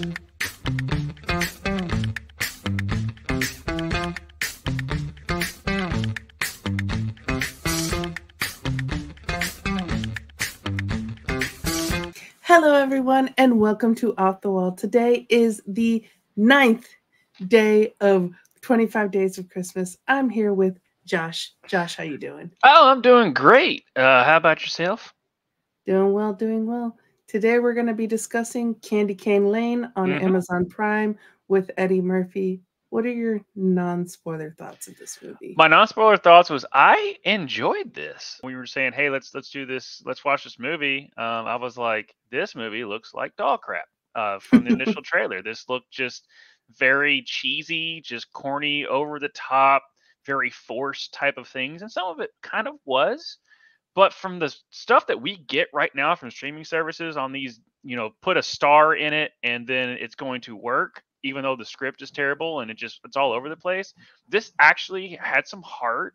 Hello, everyone, and welcome to Off the Wall. Today is the 9th day of 25 Days of Christmas. I'm here with Josh. Josh, how you doing? Oh, I'm doing great. How about yourself? Doing well, doing well. Today we're going to be discussing Candy Cane Lane on Amazon Prime with Eddie Murphy. What are your non-spoiler thoughts of this movie? My non-spoiler thoughts was I enjoyed this. We were saying, hey, let's do this. Let's watch this movie. I was like, this movie looks like dog crap from the initial trailer. This looked just very cheesy, just corny, over the top, very forced type of things, and some of it kind of was. But from the stuff that we get right now from streaming services on these, put a star in it and then it's going to work, even though the script is terrible and it's all over the place. This actually had some heart,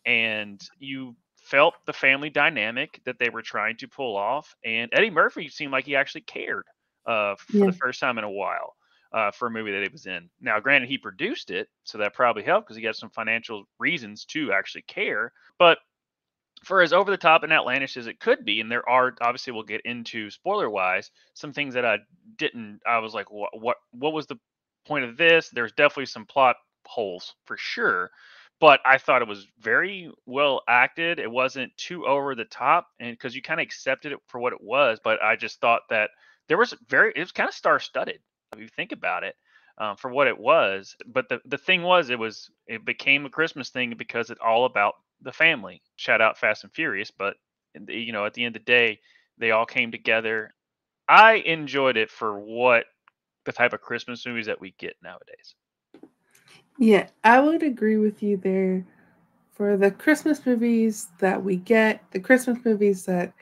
and you felt the family dynamic that they were trying to pull off. And Eddie Murphy seemed like he actually cared for the first time in a while. For a movie that he was in. Now, granted, he produced it, so that probably helped because he had some financial reasons to actually care. But for as over the top and outlandish as it could be, and there are, obviously we'll get into spoiler wise, some things that I was like, what was the point of this? There's definitely some plot holes for sure, but I thought it was very well acted. It wasn't too over the top, and because you kind of accepted it for what it was. But I just thought that it was kind of star studded if you think about it. For what it was, but the thing was, it became a Christmas thing because it's all about the family. Shout out Fast and Furious, but at the end of the day, they all came together. I enjoyed it for what the type of Christmas movies that we get nowadays. Yeah, I would agree with you there. For the Christmas movies that we get, the Christmas movies that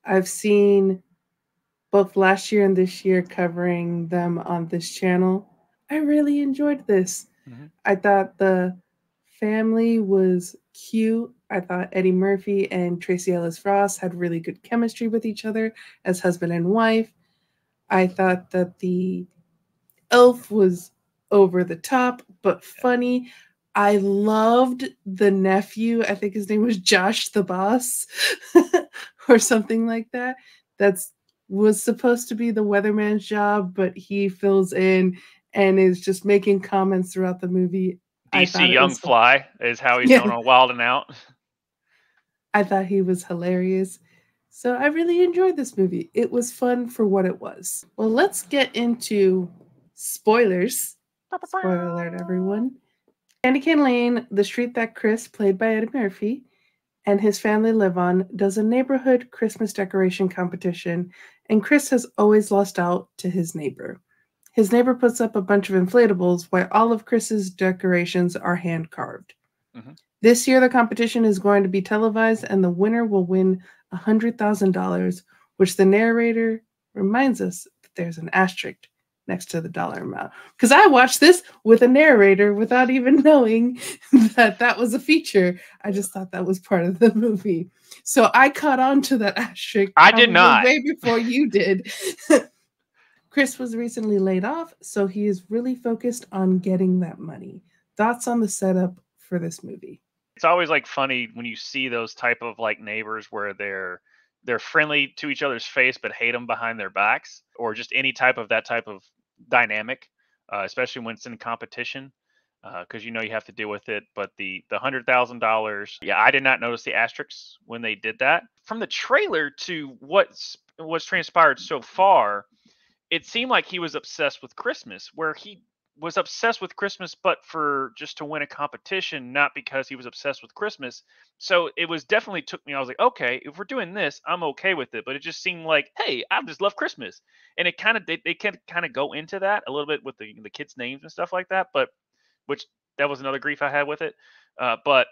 I've seen both last year and this year covering them on this channel, I really enjoyed this. I thought the family was cute. I thought Eddie Murphy and Tracy Ellis Ross had really good chemistry with each other as husband and wife. I thought that the elf was over the top but funny. I loved the nephew. I think his name was Josh the Boss or something like that. Was supposed to be the weatherman's job, but he fills in and is just making comments throughout the movie. DC Young Fly is how he's known on Wild and Out. I thought he was hilarious. So I really enjoyed this movie. It was fun for what it was. Well, let's get into spoilers. Spoiler alert, everyone. Candy Cane Lane, the street that Chris, played by Eddie Murphy, and his family live on, does a neighborhood Christmas decoration competition, and Chris has always lost out to his neighbor. His neighbor puts up a bunch of inflatables while all of Chris's decorations are hand-carved. This year, the competition is going to be televised, and the winner will win $100,000, which the narrator reminds us that there's an asterisk next to the dollar amount. Because I watched this with a narrator without even knowing that was a feature. I just thought that was part of the movie. So I caught on to that asterisk. I did not. Way before you did. Chris was recently laid off, so he is really focused on getting that money. Thoughts on the setup for this movie? It's always like funny when you see those type of like neighbors where they're friendly to each other's face but hate them behind their backs, or just any type of that type of dynamic, especially when it's in competition, because you have to deal with it. But the $100,000, yeah, I did not notice the asterisks when they did that. From the trailer to what's transpired so far, it seemed like he was obsessed with Christmas, where he was obsessed with Christmas, but for just to win a competition, not because he was obsessed with Christmas. So it was definitely took me. I was like, okay, if we're doing this, I'm okay with it. But it just seemed like, hey, I just love Christmas, and it kind of they can kind of go into that a little bit with the kids' names and stuff like that. But which that was another grief I had with it. But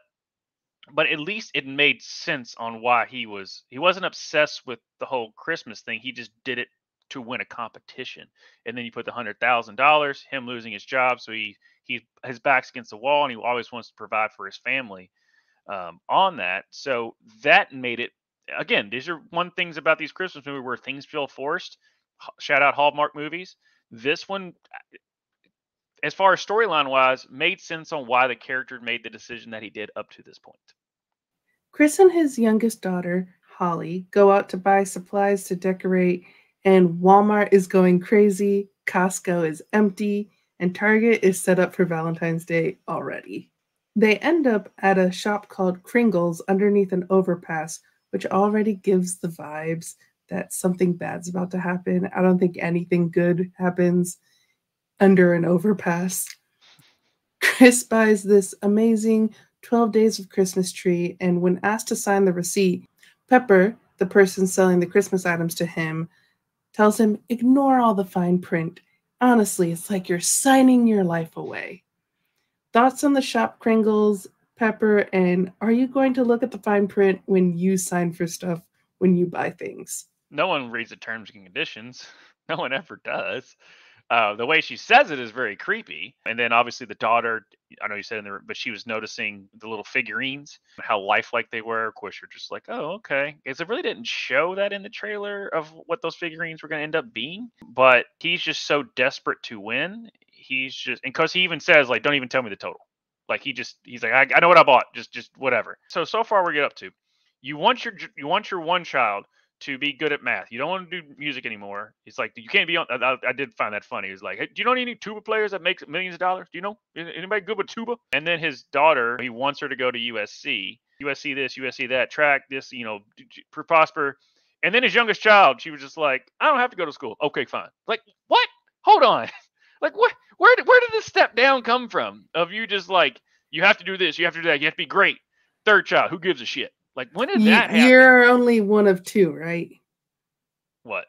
at least it made sense on why he wasn't obsessed with the whole Christmas thing. He just did it to win a competition. And then you put the $100,000, him losing his job, so his back's against the wall, and he always wants to provide for his family on that. So that made it, again, these are one things about these Christmas movies where things feel forced. Shout out Hallmark movies. This one, as far as storyline wise, made sense on why the character made the decision that he did up to this point. Chris and his youngest daughter, Holly, go out to buy supplies to decorate, and Walmart is going crazy, Costco is empty, and Target is set up for Valentine's Day already. They end up at a shop called Kringle's underneath an overpass, which already gives the vibes that something bad's about to happen. I don't think anything good happens under an overpass. Chris buys this amazing 12 Days of Christmas tree, and when asked to sign the receipt, Pepper, the person selling the Christmas items to him, tells him, ignore all the fine print. Honestly, it's like you're signing your life away. Thoughts on the shop, Kringles, Pepper, and are you going to look at the fine print when you sign for stuff when you buy things? No one reads the terms and conditions. No one ever does. The way she says it is very creepy. And then obviously the daughter, I know you said in there, but she was noticing the little figurines, how lifelike they were. Of course, you're just like, oh, okay. Because it really didn't show that in the trailer of what those figurines were going to end up being. But he's just so desperate to win. He's just, and because he even says, like, don't even tell me the total. Like he's like, I know what I bought. Just whatever. So far we get up to, you want your one child to be good at math. You don't want to do music anymore. He's like, you can't be on. I did find that funny. He's like, hey, do you know any tuba players that make millions of dollars? Do you know anybody good with tuba? And then his daughter, he wants her to go to USC. USC this, USC that, track this, prosper. And then his youngest child, she was just like, I don't have to go to school. Okay, fine. Like, what? Hold on. Like, what? Where did this step down come from? Of you just like, you have to do this, you have to do that, you have to be great. Third child, who gives a shit? Like, when did that happen? You're only one of two, right? What?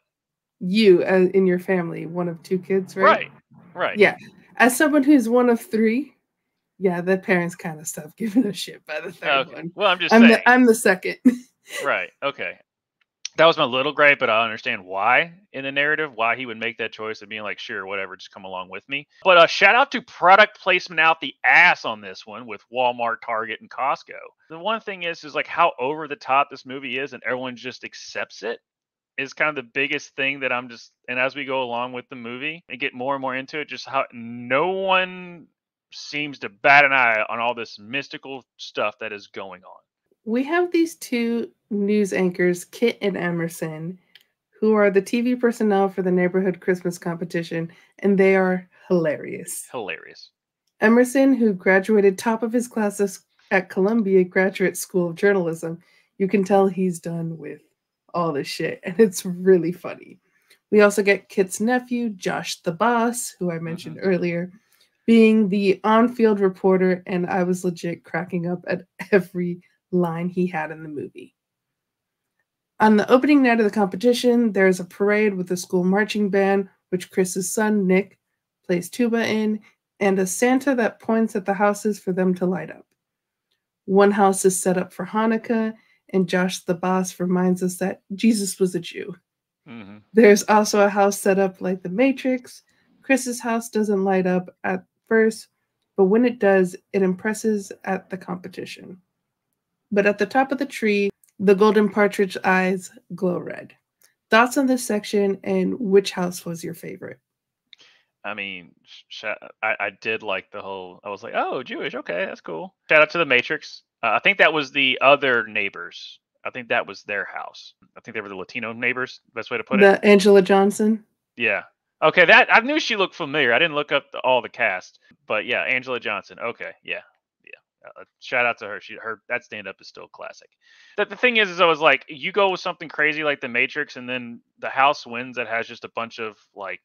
You, in your family, one of two kids, right? Right. Yeah. As someone who's one of three, yeah, the parents kind of stopped giving a shit by the third one. Well, I'm just saying. I'm the second. Right. Okay. That was my little gripe, but I understand why in the narrative, why he would make that choice of being like, sure, whatever, just come along with me. But shout out to product placement out the ass on this one with Walmart, Target, and Costco. The one thing is like how over the top this movie is and everyone just accepts it is kind of the biggest thing that I'm just, and as we go along with the movie and get more and more into it, just how no one seems to bat an eye on all this mystical stuff that is going on. We have these two news anchors, Kit and Emerson, who are the TV personnel for the neighborhood Christmas competition, and they are hilarious. Hilarious. Emerson, who graduated top of his class at Columbia Graduate School of Journalism, you can tell he's done with all this shit, and it's really funny. We also get Kit's nephew, Josh the Boss, who I mentioned earlier, being the on-field reporter, and I was legit cracking up at every line he had in the movie. On the opening night of the competition, there is a parade with the school marching band, which Chris's son, Nick, plays tuba in, and a Santa that points at the houses for them to light up. One house is set up for Hanukkah, and Josh the Boss reminds us that Jesus was a Jew. There's also a house set up like the Matrix. Chris's house doesn't light up at first, but when it does, it impresses at the competition. But at the top of the tree, the golden partridge eyes glow red. Thoughts on this section, and which house was your favorite? I mean, I did like the whole, I was like, oh, Jewish, okay, that's cool. Shout out to the Matrix. I think that was the other neighbors. I think that was their house. I think they were the Latino neighbors, best way to put it. The Angela Johnson? Yeah. Okay, that I knew she looked familiar. I didn't look up all the cast. But yeah, Angela Johnson. Okay, yeah. Shout out to her. That stand up is still classic. The thing is I was like, you go with something crazy like the Matrix, and then the house wins that has just a bunch of like,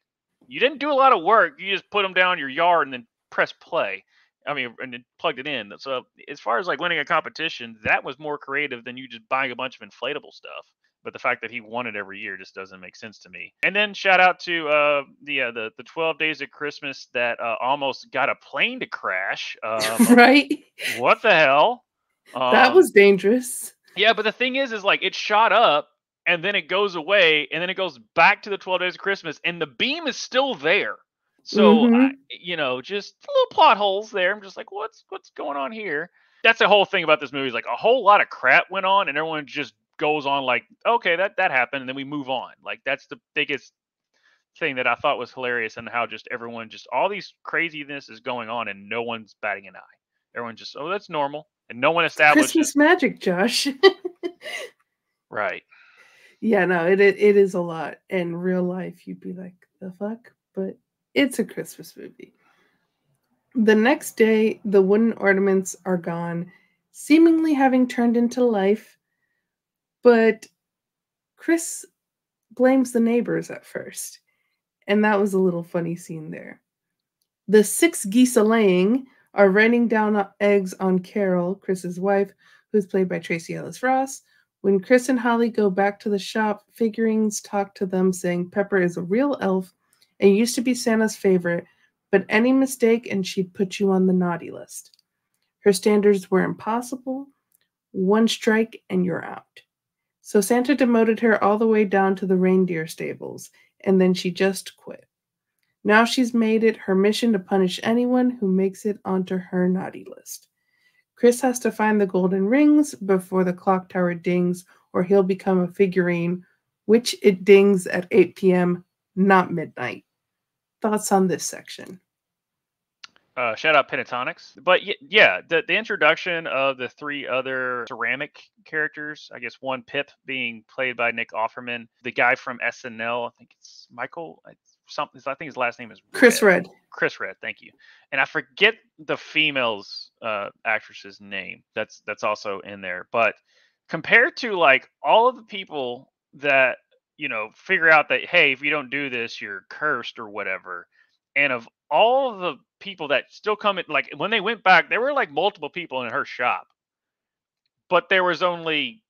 you didn't do a lot of work. You just put them down in your yard and then press play. I mean, and then plugged it in. So as far as like winning a competition, that was more creative than you just buying a bunch of inflatable stuff. But the fact that he won it every year just doesn't make sense to me. And then shout out to the 12 Days of Christmas that almost got a plane to crash. Right? What the hell? That was dangerous. Yeah, but the thing is like it shot up and then it goes away and then it goes back to the 12 Days of Christmas and the beam is still there. So, just little plot holes there. I'm just like, what's going on here? That's the whole thing about this movie is like a whole lot of crap went on and everyone just goes on like, okay, that happened, and then we move on. Like that's the biggest thing that I thought was hilarious, and how just everyone, just all these craziness is going on, and no one's batting an eye. Everyone just, oh, that's normal, and no one establishes. Christmas magic, Josh. Right. Yeah, no, it is a lot. In real life, you'd be like, the fuck? But it's a Christmas movie. The next day, the wooden ornaments are gone, seemingly having turned into life, but Chris blames the neighbors at first, and that was a little funny scene there. The 6 geese a laying are raining down eggs on Carol, Chris's wife, who's played by Tracy Ellis Ross. When Chris and Holly go back to the shop, figurines talk to them saying Pepper is a real elf and used to be Santa's favorite, but any mistake and she'd put you on the naughty list. Her standards were impossible. One strike and you're out. So Santa demoted her all the way down to the reindeer stables, and then she just quit. Now she's made it her mission to punish anyone who makes it onto her naughty list. Chris has to find the golden rings before the clock tower dings, or he'll become a figurine, which it dings at 8 p.m., not midnight. Thoughts on this section? Shout out Pentatonics. But yeah, the introduction of the 3 other ceramic characters, I guess one Pip being played by Nick Offerman, the guy from SNL, I think it's Michael, something, I think his last name is Chris Red. Chris Red, thank you. And I forget the female's actress's name that's also in there. But compared to like all of the people that, figure out that, hey, if you don't do this, you're cursed or whatever. And of all of the people that still come in, like when they went back, there were like multiple people in her shop, but there was only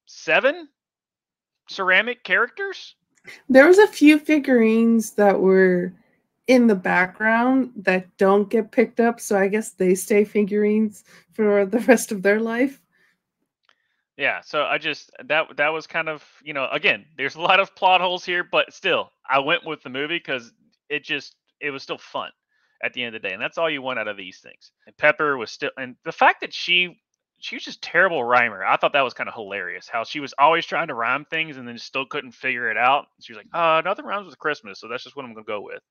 7 ceramic characters. There was a few figurines that were in the background that don't get picked up, so I guess they stay figurines for the rest of their life. Yeah, so I just that was kind of, again, there's a lot of plot holes here, but still I went with the movie because it was still fun at the end of the day, and that's all you want out of these things. And Pepper was still, and the fact that she was just terrible rhymer. I thought that was kind of hilarious. How she was always trying to rhyme things and then still couldn't figure it out. She was like, nothing rhymes with Christmas, so that's just what I'm gonna go with.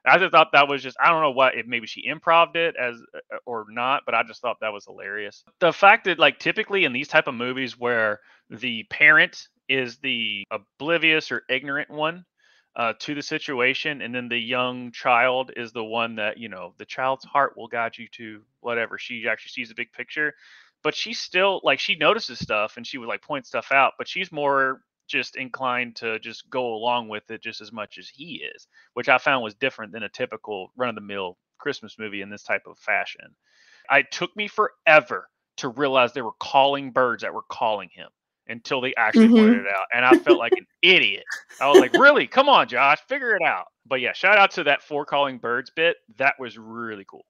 I just thought that was just, I don't know what, if maybe she improved it as or not, but I just thought that was hilarious. The fact that like typically in these type of movies where the parent is the oblivious or ignorant one to the situation, and then the young child is the one that, the child's heart will guide you to whatever. She actually sees the big picture, but she's still like, she notices stuff and she would like point stuff out, but she's more just inclined to just go along with it just as much as he is, which I found was different than a typical run of the mill Christmas movie in this type of fashion. It took me forever to realize they were calling birds that were calling him until they actually pointed it out. And I felt like an idiot. I was like, really? Come on, Josh, figure it out. But yeah, shout out to that 4 calling birds bit. That was really cool.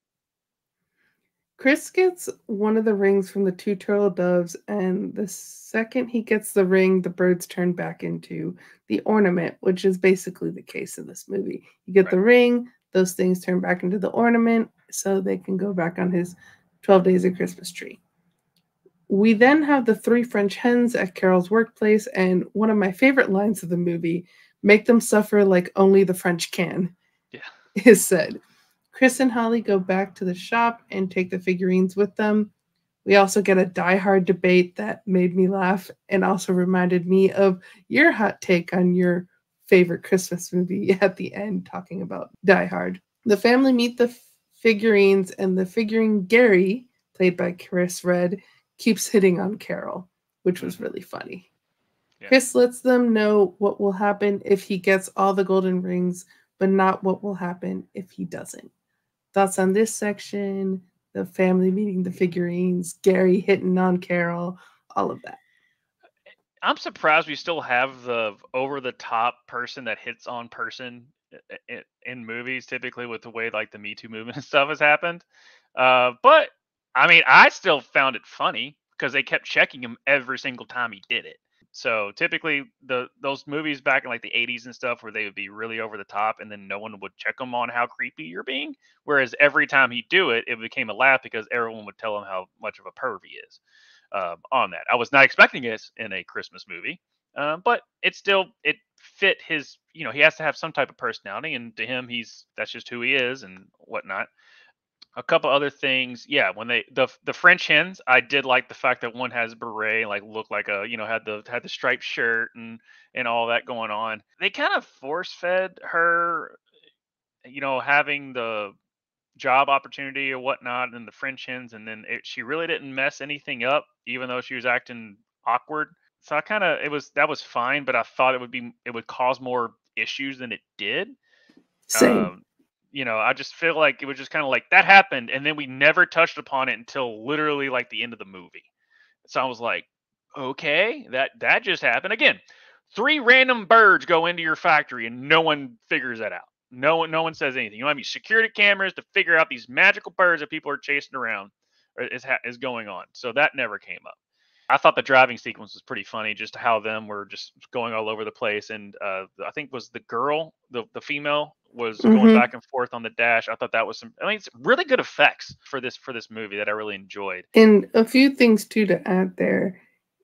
Chris gets one of the rings from the 2 turtle doves, and the second he gets the ring, the birds turn back into the ornament, which is basically the case in this movie. You get the ring, those things turn back into the ornament, so they can go back on his 12 Days of Christmas tree. We then have the 3 French hens at Carol's workplace, and one of my favorite lines of the movie, "Make them suffer like only the French can," is said. Chris and Holly go back to the shop and take the figurines with them. We also get a Die Hard debate that made me laugh and also reminded me of your hot take on your favorite Christmas movie at the end, talking about Die Hard. The family meet the figurines, and the figurine Gary, played by Chris Red, keeps hitting on Carol, which was really funny. Yeah. Chris lets them know what will happen if he gets all the golden rings, but not what will happen if he doesn't. Thoughts on this section, the family meeting the figurines, Gary hitting on Carol, all of that. I'm surprised we still have the over-the-top person that hits on person in movies, typically with the way like the Me Too movement and stuff has happened. But I mean, I still found it funny because they kept checking him every single time he did it. So typically those movies back in like the 80s and stuff where they would be really over the top and then no one would check them on how creepy you're being. Whereas every time he'd do it, it became a laugh because everyone would tell him how much of a perv he is on that. I was not expecting it in a Christmas movie. But it fit his, he has to have some type of personality, and to him, that's just who he is and whatnot. A couple other things, yeah. When the French hens, I did like the fact that one has a beret, like looked like a, had the striped shirt and all that going on. They kind of force fed her, having the job opportunity or whatnot, and the French hens, and then she really didn't mess anything up, even though she was acting awkward. So I kind of, that was fine, but I thought it would cause more issues than it did. Same. Um, I just feel like it was just kind of like that happened, and then we never touched upon it until literally like the end of the movie. So I was like, okay, that just happened again. 3 random birds go into your factory, and no one figures that out. No one says anything. You have these security cameras to figure out these magical birds that people are chasing around, or is going on. So that never came up. I thought the driving sequence was pretty funny, just how them were just going all over the place, and I think was the girl, the female, was going Hmm. back and forth on the dash. I thought that was some. I mean, it's really good effects for this movie that I really enjoyed. And a few things too to add there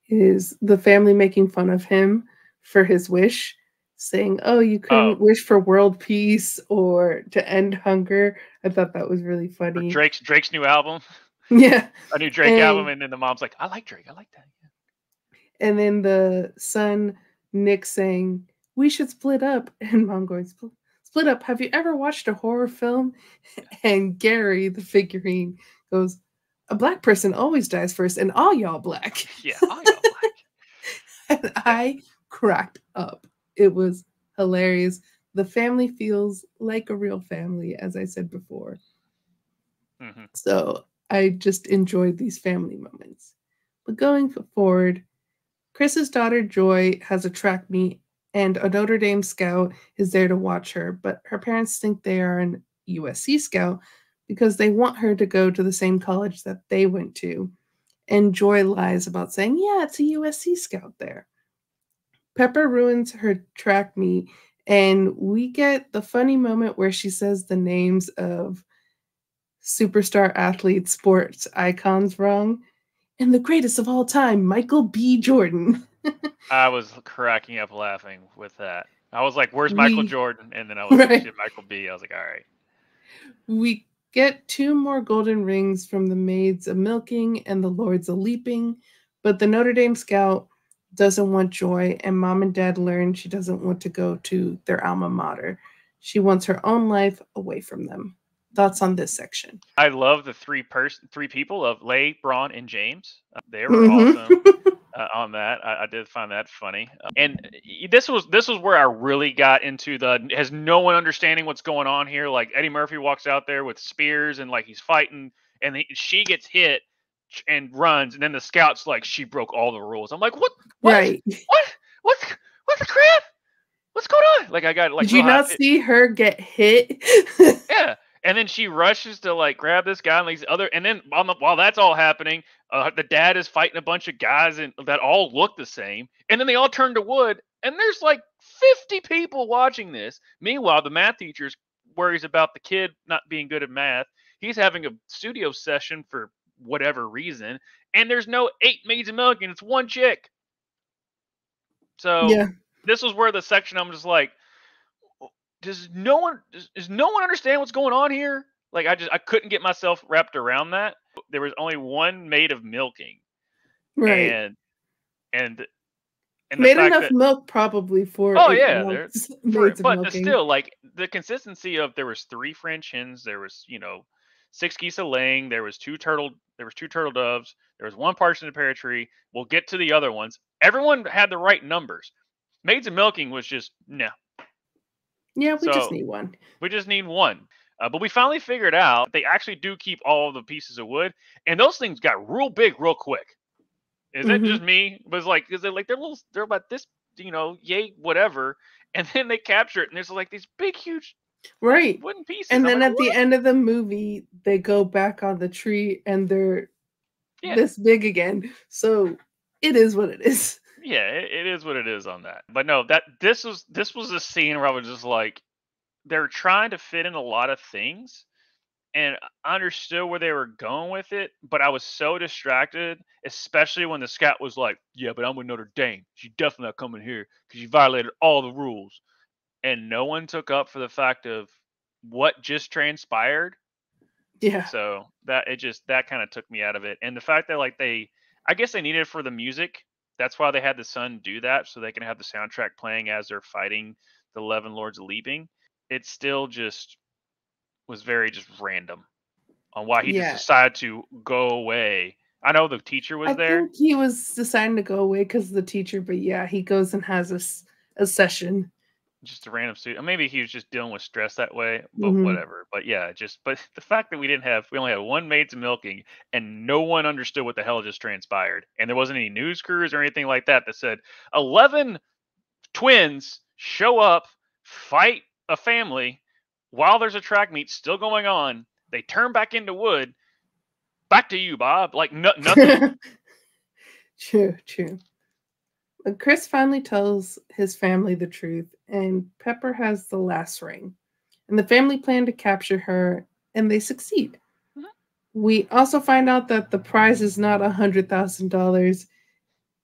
is the family making fun of him for his wish, saying, "Oh, you couldn't Oh, wish for world peace or to end hunger." I thought that was really for funny. Drake's new album, Yeah. a new Drake album, And and then the mom's like, "I like Drake. I like that." and then the son, Nick, saying, "We should split up." And mom going, "Split up. Have you ever watched a horror film?" And Gary, the figurine, goes, "A black person always dies first, and all y'all black." Yeah, oh y'all black. And Yeah. I cracked up. It was hilarious. The family feels like a real family, as I said before. Hmm. So I just enjoyed these family moments. But going forward, Chris's daughter Joy has a track meet, and a Notre Dame scout is there to watch her, but her parents think they are an USC scout because they want her to go to the same college that they went to. And Joy lies about saying, "Yeah, it's a USC scout there." Pepper ruins her track meet, and we get the funny moment where she says the names of superstar athletes, sports icons wrong. And the greatest of all time, Michael B. Jordan. I was cracking up laughing with that. I was like, "Where's Michael We Jordan?" And then she right. had Michael B. I was like, "All right." We get 2 more golden rings from the maids of milking and the lords of leaping, but the Notre Dame scout doesn't want Joy, and mom and dad learn she doesn't want to go to their alma mater. She wants her own life away from them. Thoughts on this section? I love the three people of Lay, Braun, and James. They were Hmm. awesome on that. I did find that funny. And this was where I really got into has no one understanding what's going on here. Like Eddie Murphy walks out there with spears and like he's fighting, and she gets hit and runs, and then the scouts like she broke all the rules. I'm like, what, Right. what, what, what the crap? What's going on? Like I got like Did you real high. not see her get hit? Yeah. And then she rushes to like grab this guy and these other, and then while that's all happening, the dad is fighting a bunch of guys and that all look the same, and then they all turn to wood, and there's like 50 people watching this. Meanwhile, the math teacher worries about the kid not being good at math. He's having a studio session for whatever reason, and there's no 8 maids of milk, and it's one chick. So Yeah. this was where the section I'm just like, does no one understand what's going on here? Like I couldn't get myself wrapped around that. There was only one maid of milking, Right. and and and the Made fact enough that, milk probably for oh 8 yeah, there months for maids of but milking. still like the consistency of there was 3 French hens, there was 6 geese a laying, there was 2 turtle doves, there was 1 partridge in a pear tree. We'll get to the other ones. Everyone had the right numbers. Maids of milking was just no. Yeah, we just So need one. we just need one. But we finally figured out they actually do keep all of the pieces of wood, and those things got real big real quick. Is that just Mhm. me? But it's like, is it like they're about this, yay, whatever, and then they capture it, and there's like these big, huge, like Right. wooden pieces. And I'm then like, at the what? end of the movie, they go back on the tree and they're Yeah, this big again. So it is what it is. yeah, it is what it is on that. But no, this was a scene where I was just like, they're trying to fit in a lot of things, and I understood where they were going with it, but I was so distracted, especially when the scout was like, "Yeah, but I'm with Notre Dame. She's definitely not coming here because you violated all the rules." And no one took up for the fact of what just transpired. Yeah. So that kind of took me out of it. And the fact that like I guess they needed it for the music. That's why they had the son do that so they can have the soundtrack playing as they're fighting the 11 Lords of Leaping. It still just was very just random on why he just Yeah. decided to go away. I know the teacher was I there. think he was deciding to go away because of the teacher, but yeah, he goes and has a session. Just a random student. Maybe he was just dealing with stress that way, but Hmm. whatever. But yeah, but the fact that we only had one maid's milking and no one understood what the hell just transpired. And there wasn't any news crews or anything like that that said 11 twins show up, fight a family while there's a track meet still going on. They turn back into wood. Back to you, Bob. Like nothing. True, true. But Chris finally tells his family the truth, and Pepper has the last ring. And the family plan to capture her, and they succeed. Mhm. We also find out that the prize is not $100,000.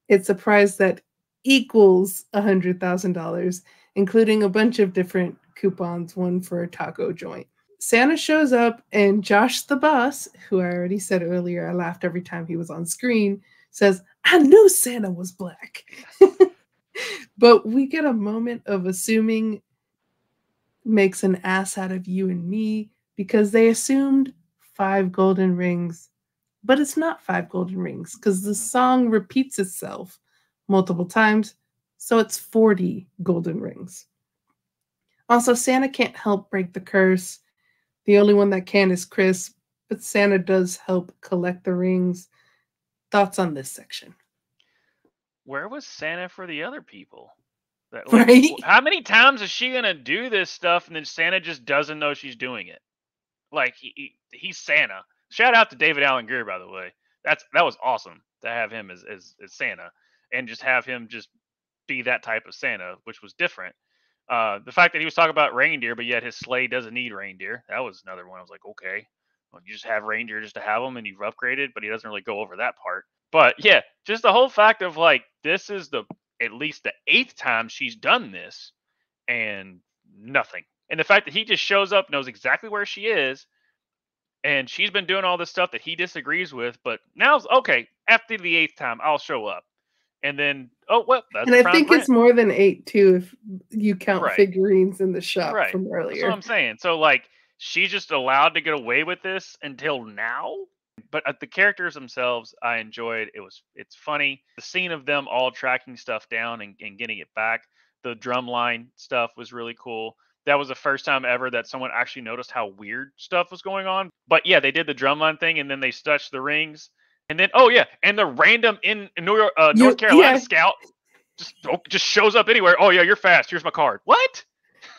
It's a prize that equals $100,000, including a bunch of different coupons, one for a taco joint. Santa shows up, and Josh the boss, who I already said earlier, I laughed every time he was on screen, says, "I knew Santa was black." But we get a moment of assuming makes an ass out of you and me because they assumed 5 golden rings, but it's not 5 golden rings because the Mhm. song repeats itself multiple times, so it's 40 golden rings. Also, Santa can't help break the curse. The only one that can is Chris, but Santa does help collect the rings. Thoughts on this section? Where was Santa for the other people? That like, Right? how many times is she gonna do this stuff and then Santa just doesn't know she's doing it? Like he's Santa. Shout out to David Allen Greer, by the way. That was awesome to have him as Santa and just have him just be that type of Santa, which was different. The fact that he was talking about reindeer, but yet his sleigh doesn't need reindeer. That was another one. I was like, okay, well, you just have reindeer just to have them, and you've upgraded, but he doesn't really go over that part. But yeah, just the whole fact of like this is the at least the eighth time she's done this, and nothing. And the fact that he just shows up, knows exactly where she is, and she's been doing all this stuff that he disagrees with, but now okay, after the eighth time, I'll show up. And then, oh well, that's And the I crown think it's prince. more than 8 too if you count Right. figurines in the shop Right. from That's what earlier. I'm saying. So like she's just allowed to get away with this until now. But the characters themselves, I enjoyed. It's funny. The scene of them all tracking stuff down and getting it back. The drumline stuff was really cool. That was the first time ever that someone actually noticed how weird stuff was going on. But yeah, they did the drumline thing and then they touched the rings. And then oh yeah, and the random in North You Carolina yeah, scout just shows up anywhere. Oh yeah, you're fast. Here's my card. What?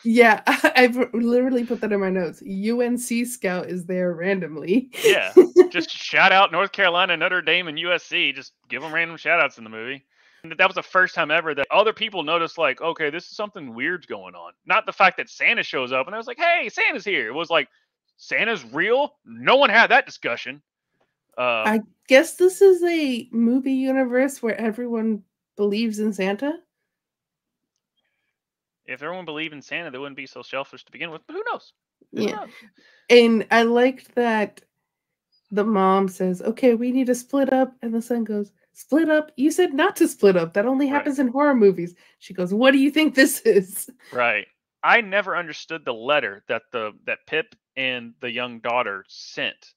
yeah, I've literally put that in my notes. UNC Scout is there randomly. Yeah, just shout out North Carolina, Notre Dame, and USC. Just give them random shout outs in the movie. And that was the first time ever that other people noticed, like, okay, this is something weird's going on. Not the fact that Santa shows up and I was like, hey, Santa's here. It was like, Santa's real? No one had that discussion. I guess this is a movie universe where everyone believes in Santa. If everyone believed in Santa, they wouldn't be so selfish to begin with. But who knows? Who Yeah. knows? And I liked that the mom says, "Okay, we need to split up." And the son goes, "Split up? You said not to split up. That only Right. happens in horror movies." She goes, "What do you think this is?" Right. I never understood the letter that Pip and the young daughter sent.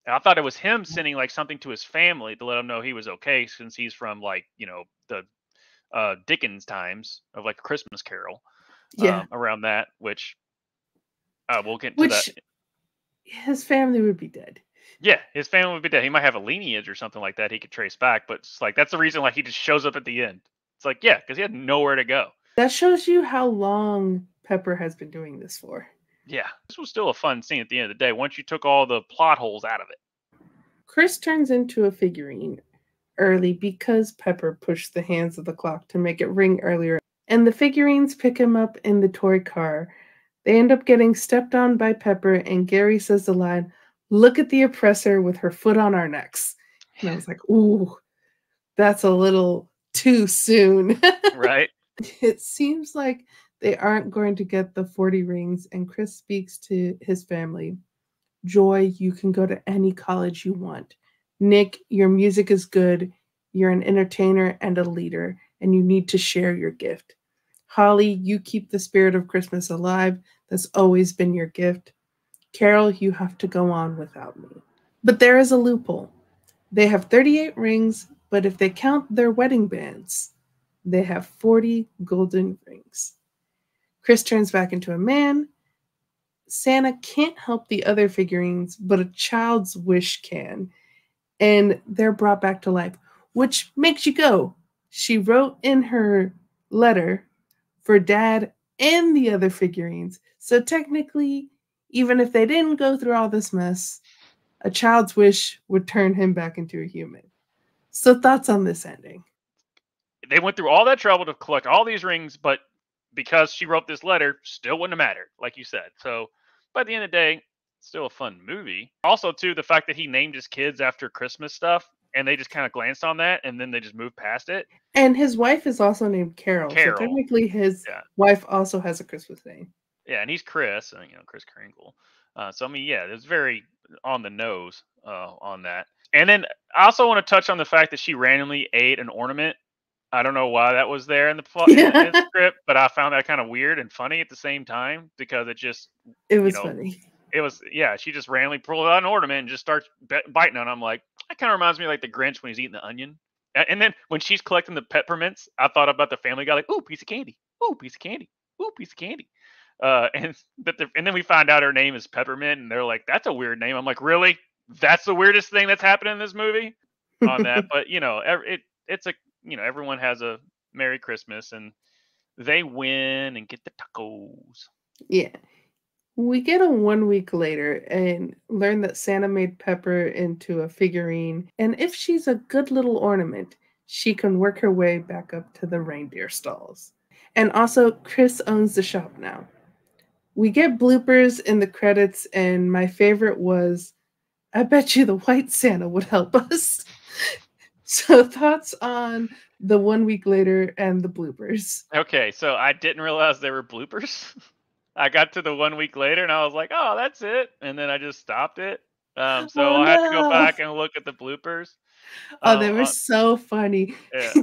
I thought it was him sending like something to his family to let him know he was okay since he's from like the Dickens times of like a Christmas Carol Yeah. around that, which we'll get to that. Which his family would be dead. Yeah, his family would be dead. He might have a lineage or something like that he could trace back, but it's like that's the reason like he just shows up at the end. It's like yeah, because he had nowhere to go. That shows you how long Pepper has been doing this for. Yeah, this was still a fun scene at the end of the day once you took all the plot holes out of it. Chris turns into a figurine early because Pepper pushed the hands of the clock to make it ring earlier, and the figurines pick him up in the toy car. They end up getting stepped on by Pepper, and Gary says the line, "Look at the oppressor with her foot on our necks." And I was like, ooh, that's a little too soon. Right? It seems like they aren't going to get the 40 rings, and Chris speaks to his family. Joy, you can go to any college you want. Nick, your music is good. You're an entertainer and a leader, and you need to share your gift. Holly, you keep the spirit of Christmas alive. That's always been your gift. Carol, you have to go on without me. But there is a loophole. They have 38 rings, but if they count their wedding bands, they have 40 golden rings. Chris turns back into a man. Santa can't help the other figurines, but a child's wish can. And they're brought back to life, which makes you go. She wrote in her letter for Dad and the other figurines. So technically, even if they didn't go through all this mess, a child's wish would turn him back into a human. So thoughts on this ending? They went through all that trouble to collect all these rings, but because she wrote this letter, still wouldn't have mattered, like you said. So, by the end of the day, still a fun movie. Also, too, the fact that he named his kids after Christmas stuff, and they just kind of glanced on that, and then they just moved past it. And his wife is also named Carol. So Carol. technically his Yeah. wife also has a Christmas name. Yeah, and he's Chris, and Chris Kringle. So I mean, yeah, it's very on the nose on that. And then I also want to touch on the fact that she randomly ate an ornament. I don't know why that was there in the plot in the script, but I found that kind of weird and funny at the same time because it just It was funny. It was, yeah. She just randomly pulled out an ornament and just starts biting on it. I'm like, that kind of reminds me of like the Grinch when he's eating the onion. And then when she's collecting the peppermints, I thought about the Family Guy, like, ooh, piece of candy, ooh, piece of candy, ooh, piece of candy. And then we find out her name is Peppermint, and they're like, that's a weird name. I'm like, really? That's the weirdest thing that's happened in this movie on that. But it's a everyone has a Merry Christmas, and they win and get the tacos. Yeah. We get a 1 week later and learn that Santa made Pepper into a figurine, and if she's a good little ornament, she can work her way back up to the reindeer stalls. And also, Chris owns the shop now. We get bloopers in the credits, and my favorite was, I bet you the white Santa would help us. So thoughts on the 1 week later and the bloopers? Okay, so I didn't realize there were bloopers. I got to the 1 week later and I was like, oh, that's it. And then I just stopped it. So I had to go back and look at the bloopers. Oh, they were so funny. Yeah.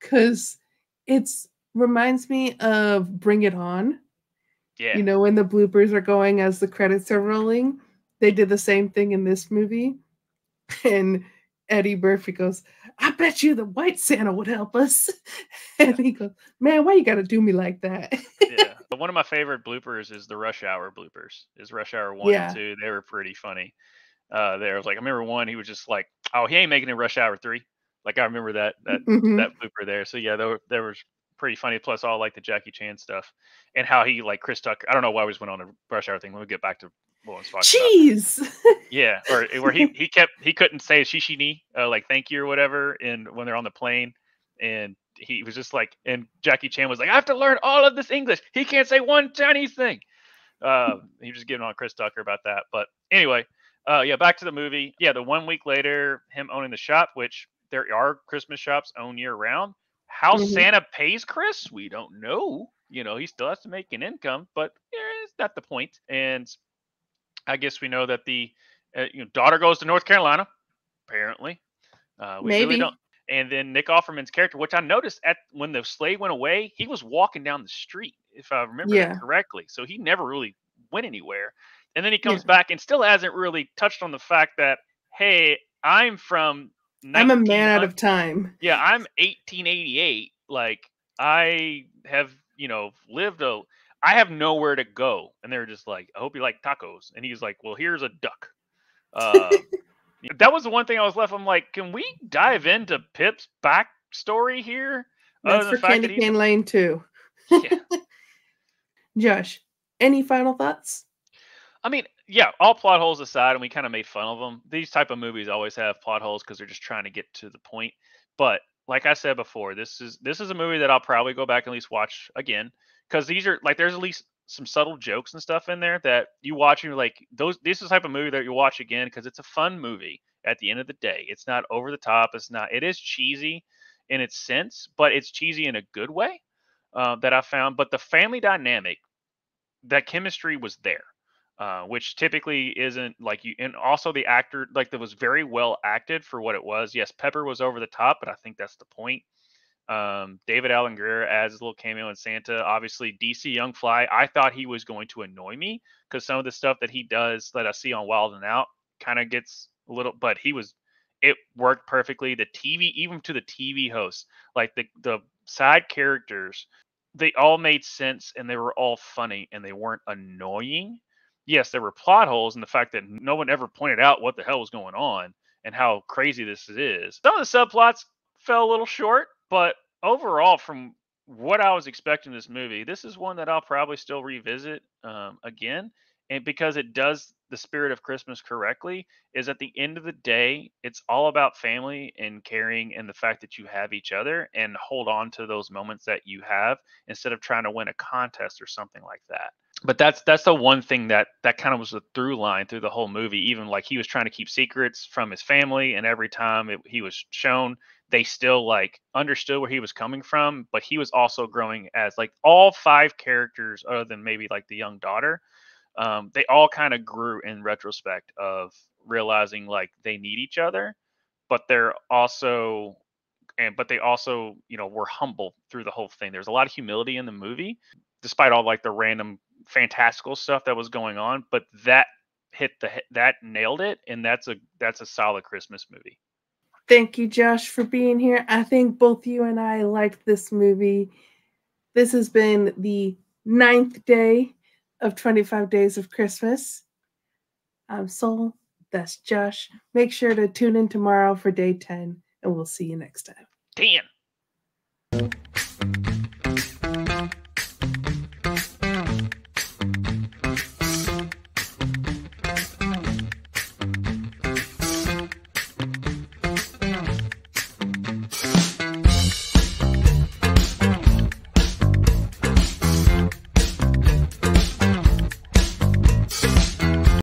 Because it reminds me of Bring It On. Yeah. You know, when the bloopers are going as the credits are rolling, they did the same thing in this movie. And Eddie Murphy goes, I bet you the white Santa would help us. And he goes, man, why you got to do me like that? Yeah. But one of my favorite bloopers is the Rush Hour bloopers. Is Rush Hour 1 and 2. They were pretty funny. There I was like, I remember one, he was just like, oh, he ain't making it Rush Hour 3. Like I remember that blooper there. So yeah, there was pretty funny. Plus all like the Jackie Chan stuff and how he like Chris Tucker. I don't know why we just went on a Rush Hour thing. When we get back to what was talking about. Yeah, or where he couldn't say she ni like thank you or whatever, and when they're on the plane, and he was just like, and Jackie Chan was like, I have to learn all of this English. He can't say one Chinese thing. He was just getting on Chris Tucker about that. But anyway, yeah, back to the movie. Yeah, the 1 week later, him owning the shop, which there are Christmas shops owned year round. How Santa pays Chris, we don't know. He still has to make an income, but it's not the point. And I guess we know that the daughter goes to North Carolina, apparently. We Maybe. Really don't. And then Nick Offerman's character, which I noticed when the sleigh went away, he was walking down the street, if I remember that correctly. So he never really went anywhere. And then he comes back and still hasn't really touched on the fact that, hey, I'm from I'm a man out of time. Yeah, I'm 1888. Like, I have, lived I have nowhere to go. And they were just like, I hope you like tacos. And he's like, well, here's a duck. That was the one thing I was left. I'm like, can we dive into Pip's backstory here? That's for Candy Cane Lane too. Yeah. Josh, any final thoughts? I mean, yeah, all plot holes aside, and we kind of made fun of them. These type of movies always have plot holes because they're just trying to get to the point. But like I said before, this is a movie that I'll probably go back and at least watch again because these are like there's at least some subtle jokes and stuff in there that you watch and you're like, those this is the type of movie that you watch again because it's a fun movie at the end of the day. It's not over the top. It is cheesy in its sense, but it's cheesy in a good way that I found. But the family dynamic, that chemistry was there. Which typically isn't like you, and also the actor, like, that was very well acted for what it was. Yes, Pepper was over the top, but I think that's the point. David Allen Greer adds his little cameo in Santa. Obviously, DC Young Fly. I thought he was going to annoy me because some of the stuff that he does that I see on Wild and Out kind of gets a little, but it worked perfectly. The TV, even to the TV host, like the side characters, they all made sense and they were all funny and they weren't annoying. Yes, there were plot holes in the fact that no one ever pointed out what the hell was going on and how crazy this is. Some of the subplots fell a little short, but overall, from what I was expecting this movie, this is one that I'll probably still revisit again. And because it does the spirit of Christmas correctly, is at the end of the day, it's all about family and caring and the fact that you have each other and hold on to those moments that you have instead of trying to win a contest or something like that. But that's the one thing that kind of was a through line through the whole movie. Even like he was trying to keep secrets from his family, and every time he was shown, they still like understood where he was coming from. But he was also growing as like all five characters, other than maybe like the young daughter. They all kind of grew in retrospect of realizing like they need each other, but they also, were humble through the whole thing. There's a lot of humility in the movie, despite all like the random fantastical stuff that was going on. But that that nailed it, and that's a solid Christmas movie. Thank you, Josh, for being here. I think both you and I liked this movie. This has been the 9th day of 25 Days of Christmas. I'm Sol. That's Josh. Make sure to tune in tomorrow for day 10, and we'll see you next time. 10.